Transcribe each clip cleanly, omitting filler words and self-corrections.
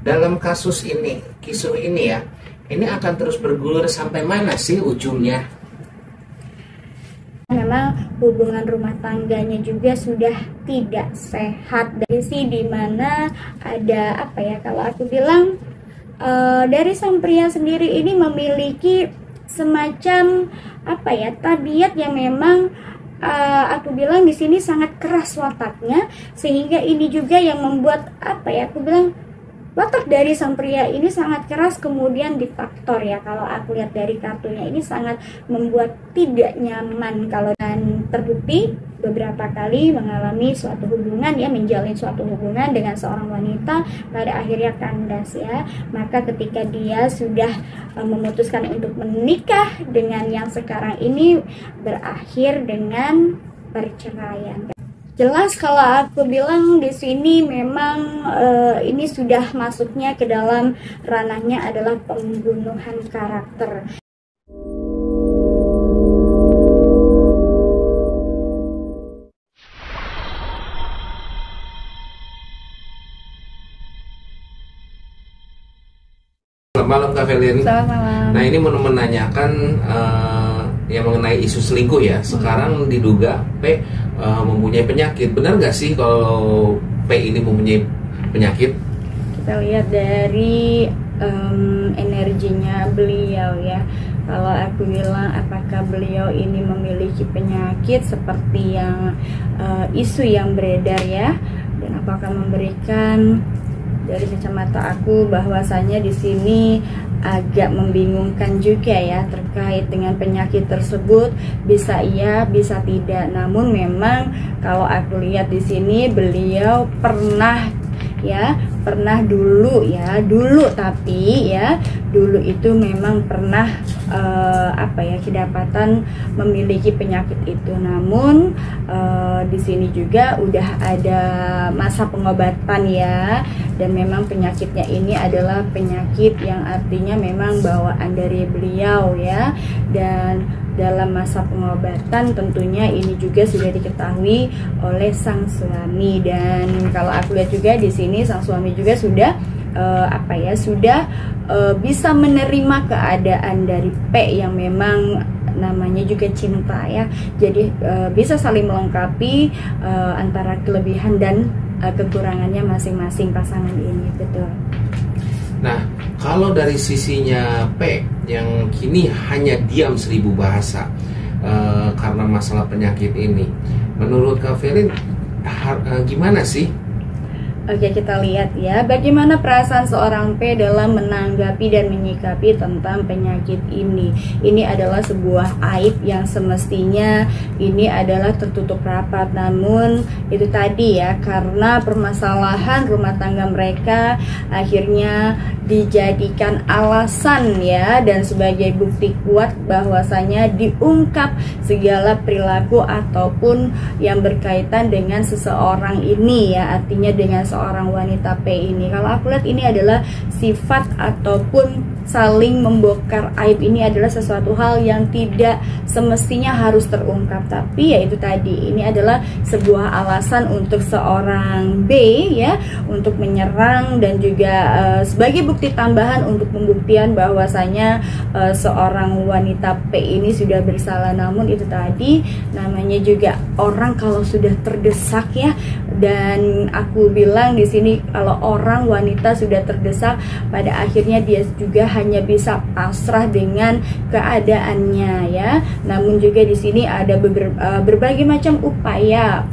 dalam kasus ini, kisruh ini ya, ini akan terus bergulir sampai mana sih ujungnya? Memang hubungan rumah tangganya juga sudah tidak sehat, dari sisi dimana ada apa ya, kalau aku bilang dari sang pria sendiri ini memiliki semacam apa ya, tabiat yang memang aku bilang di sini sangat keras wataknya, sehingga ini juga yang membuat apa ya, aku bilang watak dari sang pria ini sangat keras, kemudian difaktor ya, kalau aku lihat dari kartunya ini sangat membuat tidak nyaman kalau, dan terbukti beberapa kali mengalami suatu hubungan ya, menjalin suatu hubungan dengan seorang wanita, pada akhirnya kandas ya. Maka ketika dia sudah memutuskan untuk menikah dengan yang sekarang ini, berakhir dengan perceraian. Jelas kalau aku bilang di sini memang ini sudah masuknya ke dalam ranahnya adalah pembunuhan karakter. Selamat malam Kak Felin. Selamat malam. Nah, ini mau menanyakan yang mengenai isu selingkuh ya. Sekarang diduga P mempunyai penyakit. Benar nggak sih kalau P ini mempunyai penyakit? Kita lihat dari energinya beliau ya. Kalau aku bilang apakah beliau ini memiliki penyakit seperti yang isu yang beredar ya, dan apakah memberikan, dari kacamata aku bahwasanya di sini agak membingungkan juga ya terkait dengan penyakit tersebut. Bisa iya, bisa tidak. Namun memang kalau aku lihat di sini beliau pernah dulu ya, tapi ya dulu itu memang pernah kedapatan memiliki penyakit itu. Namun di sini juga udah ada masa pengobatan ya, dan memang penyakitnya ini adalah penyakit yang artinya memang bawaan dari beliau ya, dan dalam masa pengobatan tentunya ini juga sudah diketahui oleh sang suami. Dan kalau aku lihat juga di sini sang suami juga sudah bisa menerima keadaan dari P yang memang namanya juga cinta ya. Jadi bisa saling melengkapi antara kelebihan dan kekurangannya masing-masing pasangan ini, betul. Nah, kalau dari sisinya P yang kini hanya diam 1000 bahasa karena masalah penyakit ini, menurut Kak Felin gimana sih? Oke, kita lihat ya bagaimana perasaan seorang P dalam menanggapi dan menyikapi tentang penyakit ini. Ini adalah sebuah aib yang semestinya ini adalah tertutup rapat. Namun itu tadi ya, karena permasalahan rumah tangga mereka akhirnya dijadikan alasan ya, dan sebagai bukti kuat bahwasanya diungkap segala perilaku ataupun yang berkaitan dengan seseorang ini ya, artinya dengan seorang wanita P ini. Kalau aku lihat ini adalah sifat ataupun saling membongkar aib, ini adalah sesuatu hal yang tidak semestinya harus terungkap, tapi ya itu tadi, ini adalah sebuah alasan untuk seorang B ya untuk menyerang, dan juga sebagai bukti tambahan untuk pembuktian bahwasanya seorang wanita P ini sudah bersalah. Namun itu tadi, namanya juga orang kalau sudah terdesak ya, dan aku bilang di sini kalau orang wanita sudah terdesak, pada akhirnya dia juga hanya bisa pasrah dengan keadaannya ya. Namun juga di sini ada berbagai macam upaya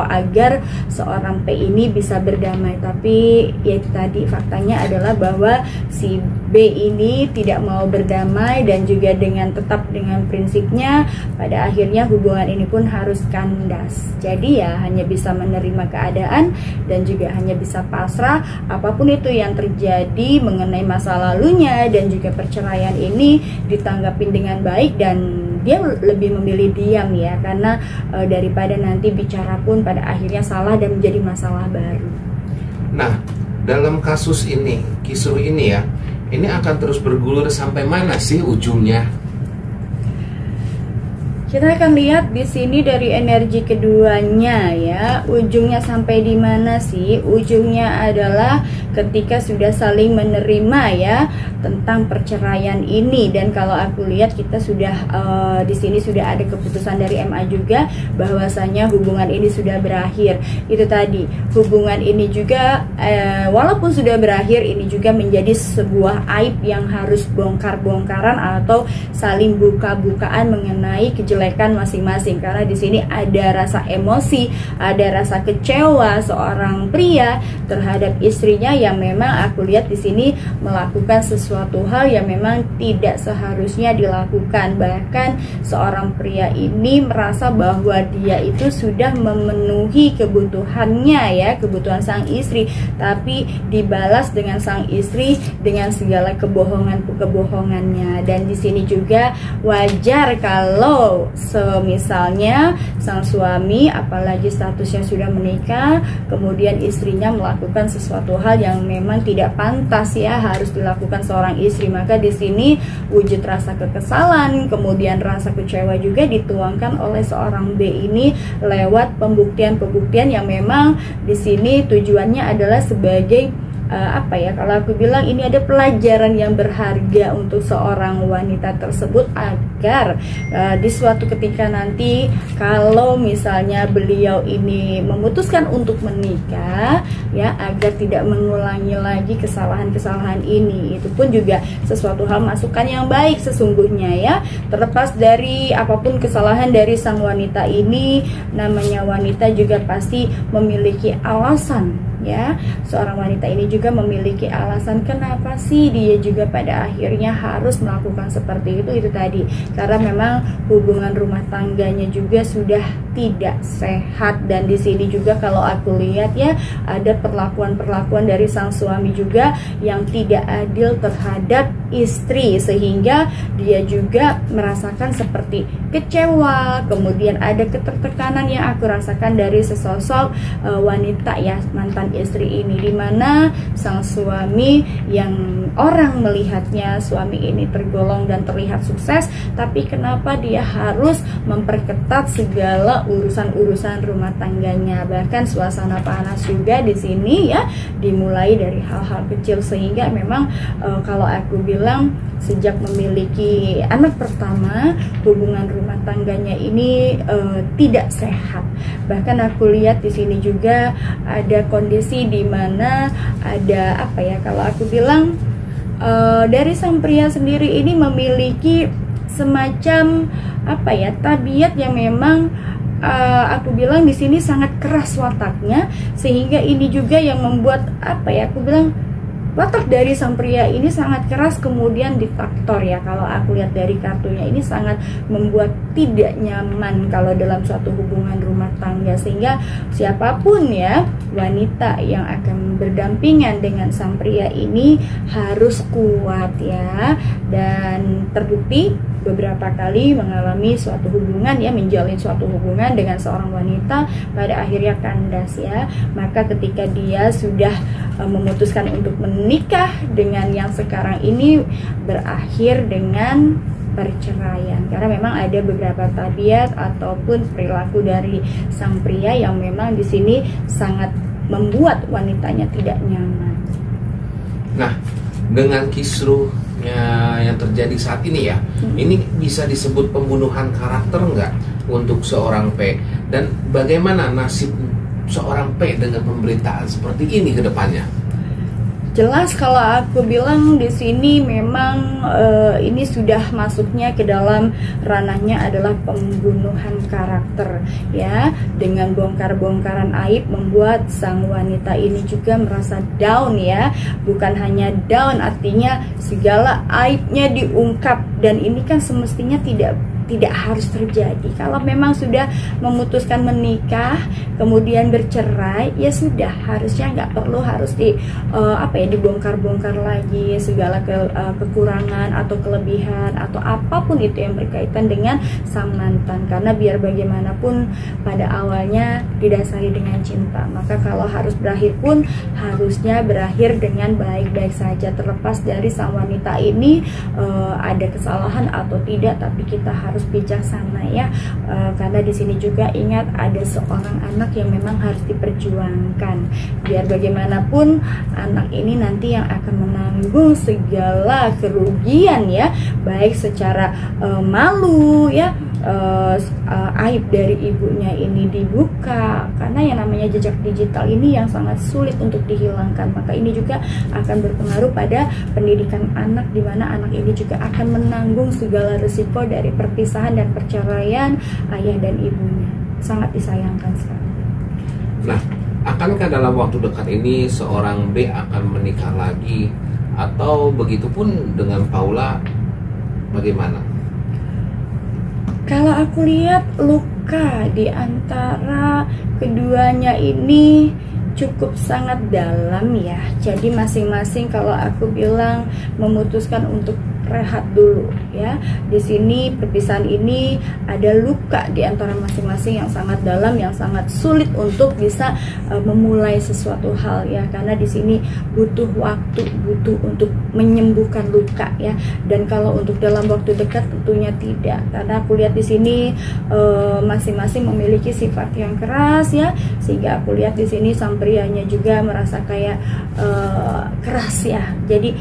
agar seorang P ini bisa berdamai, tapi ya itu tadi, faktanya adalah bahwa si B ini tidak mau berdamai, dan juga dengan tetap dengan prinsipnya, pada akhirnya hubungan ini pun harus kandas. Jadi ya hanya bisa menerima keadaan dan juga hanya bisa pasrah apapun itu yang terjadi mengenai masa lalunya, dan juga perceraian ini ditanggapin dengan baik, dan dia lebih memilih diam ya, karena daripada nanti bicara pun pada akhirnya salah dan menjadi masalah baru. Nah, dalam kasus ini, kisruh ini ya, ini akan terus bergulir sampai mana sih ujungnya? Kita akan lihat di sini dari energi keduanya ya, ujungnya sampai di mana sih? Ujungnya adalah ketika sudah saling menerima ya tentang perceraian ini. Dan kalau aku lihat kita sudah di sini sudah ada keputusan dari MA juga bahwasanya hubungan ini sudah berakhir. Itu tadi, hubungan ini juga walaupun sudah berakhir, ini juga menjadi sebuah aib yang harus bongkar-bongkaran atau saling buka-bukaan mengenai kejelekan masing-masing. Karena di sini ada rasa emosi, ada rasa kecewa seorang pria terhadap istrinya yang memang aku lihat di sini melakukan sesuatu hal yang memang tidak seharusnya dilakukan. Bahkan seorang pria ini merasa bahwa dia itu sudah memenuhi kebutuhannya ya, kebutuhan sang istri, tapi dibalas dengan sang istri dengan segala kebohongannya. Dan di sini juga wajar kalau semisalnya sang suami, apalagi statusnya sudah menikah, kemudian istrinya melakukan sesuatu hal yang memang tidak pantas ya harus dilakukan seorang istri. Maka di sini wujud rasa kekesalan, kemudian rasa kecewa juga dituangkan oleh seorang B ini lewat pembuktian-pembuktian yang memang di sini tujuannya adalah sebagai apa ya, kalau aku bilang ini ada pelajaran yang berharga untuk seorang wanita tersebut agar di suatu ketika nanti kalau misalnya beliau ini memutuskan untuk menikah ya, agar tidak mengulangi lagi kesalahan-kesalahan ini. Itu pun juga sesuatu hal masukan yang baik sesungguhnya ya, terlepas dari apapun kesalahan dari sang wanita ini, namanya wanita juga pasti memiliki alasan ya. Seorang wanita ini juga memiliki alasan kenapa sih dia juga pada akhirnya harus melakukan seperti itu tadi, karena memang hubungan rumah tangganya juga sudah tidak sehat. Dan di sini juga kalau aku lihat ya, ada perlakuan dari sang suami juga yang tidak adil terhadap istri, sehingga dia juga merasakan seperti kecewa. Kemudian ada ketertekanan yang aku rasakan dari sesosok wanita ya, mantan istri ini, dimana sang suami yang orang melihatnya suami ini tergolong dan terlihat sukses, tapi kenapa dia harus memperketat segala urusan-urusan rumah tangganya. Bahkan suasana panas juga di sini ya, dimulai dari hal-hal kecil, sehingga memang kalau aku bilang sejak memiliki anak pertama, hubungan rumah tangganya ini tidak sehat. Bahkan aku lihat di sini juga ada kondisi di mana ada apa ya, kalau aku bilang dari sang pria sendiri ini memiliki semacam apa ya, tabiat yang memang aku bilang di sini sangat keras wataknya, sehingga ini juga yang membuat apa ya, aku bilang watak dari sang pria ini sangat keras, kemudian difaktor ya, kalau aku lihat dari kartunya ini sangat membuat tidak nyaman kalau dalam suatu hubungan rumah tangga. Sehingga siapapun ya wanita yang akan berdampingan dengan sang pria ini harus kuat ya. Dan terbukti beberapa kali mengalami suatu hubungan ya, menjalin suatu hubungan dengan seorang wanita, pada akhirnya kandas ya. Maka ketika dia sudah memutuskan untuk menikah dengan yang sekarang ini, berakhir dengan perceraian, karena memang ada beberapa tabiat ataupun perilaku dari sang pria yang memang di sini sangat membuat wanitanya tidak nyaman. Nah, dengan kisruhnya yang terjadi saat ini ya, ini bisa disebut pembunuhan karakter nggak untuk seorang P? Dan bagaimana nasib seorang P dengan pemberitaan seperti ini ke depannya? Jelas kalau aku bilang di sini memang ini sudah masuknya ke dalam ranahnya adalah pembunuhan karakter ya, dengan bongkar-bongkaran aib membuat sang wanita ini juga merasa down ya. Bukan hanya down, artinya segala aibnya diungkap, dan ini kan semestinya tidak harus terjadi. Kalau memang sudah memutuskan menikah kemudian bercerai, ya sudah, harusnya nggak perlu harus dibongkar-bongkar lagi segala kekurangan atau kelebihan atau apapun itu yang berkaitan dengan sang mantan. Karena biar bagaimanapun pada awalnya didasari dengan cinta, maka kalau harus berakhir pun harusnya berakhir dengan baik-baik saja, terlepas dari sang wanita ini ada kesalahan atau tidak, tapi kita harus harus bijaksana ya, karena di sini juga ingat ada seorang anak yang memang harus diperjuangkan. Biar bagaimanapun anak ini nanti yang akan menanggung segala kerugian ya, baik secara malu ya, aib dari ibunya ini dibuka, karena yang namanya jejak digital ini yang sangat sulit untuk dihilangkan. Maka ini juga akan berpengaruh pada pendidikan anak, di mana anak ini juga akan menanggung segala risiko dari perpisahan dan perceraian ayah dan ibunya. Sangat disayangkan sekali. Nah, akankah dalam waktu dekat ini seorang B akan menikah lagi, atau begitupun dengan Paula, bagaimana? Kalau aku lihat luka di antara keduanya ini cukup sangat dalam ya. Jadi masing-masing kalau aku bilang memutuskan untuk rehat dulu ya. Di sini perpisahan ini ada luka di antara masing-masing yang sangat dalam, yang sangat sulit untuk bisa memulai sesuatu hal ya, karena di sini butuh waktu, butuh untuk menyembuhkan luka ya. Dan kalau untuk dalam waktu dekat tentunya tidak, karena aku lihat di sini masing-masing memiliki sifat yang keras ya, sehingga aku lihat di sini sang prianya juga merasa kayak keras ya. Jadi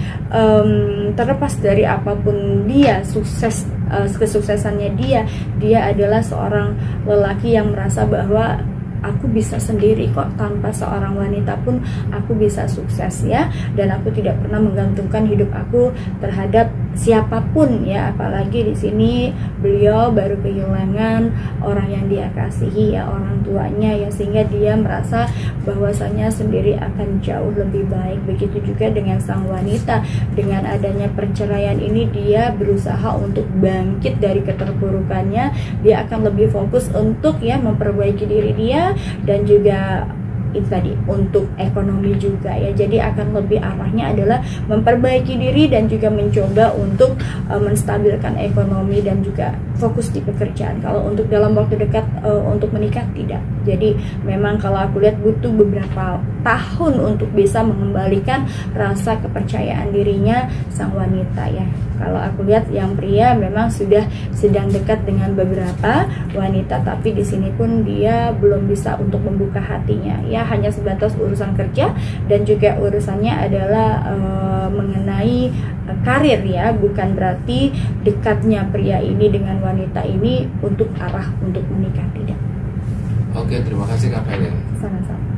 terlepas dari apapun dia sukses, kesuksesannya dia adalah seorang lelaki yang merasa bahwa aku bisa sendiri kok, tanpa seorang wanita pun aku bisa sukses ya, dan aku tidak pernah menggantungkan hidup aku terhadap siapapun ya. Apalagi di sini beliau baru kehilangan orang yang dia kasihi ya, orang tuanya ya, sehingga dia merasa bahwasanya sendiri akan jauh lebih baik. Begitu juga dengan sang wanita, dengan adanya perceraian ini dia berusaha untuk bangkit dari keterpurukannya. Dia akan lebih fokus untuk ya memperbaiki diri dia, dan juga itu tadi untuk ekonomi juga ya. Jadi akan lebih arahnya adalah memperbaiki diri dan juga mencoba untuk menstabilkan ekonomi dan juga fokus di pekerjaan. Kalau untuk dalam waktu dekat untuk menikah tidak. Jadi memang kalau aku lihat butuh beberapa tahun untuk bisa mengembalikan rasa kepercayaan dirinya sang wanita ya. Kalau aku lihat yang pria memang sudah sedang dekat dengan beberapa wanita, tapi di sini pun dia belum bisa untuk membuka hatinya ya, hanya sebatas urusan kerja, dan juga urusannya adalah mengenai karir ya, bukan berarti dekatnya pria ini dengan wanita ini untuk arah untuk menikah, tidak. Oke, terima kasih Kak Helen. Sama-sama.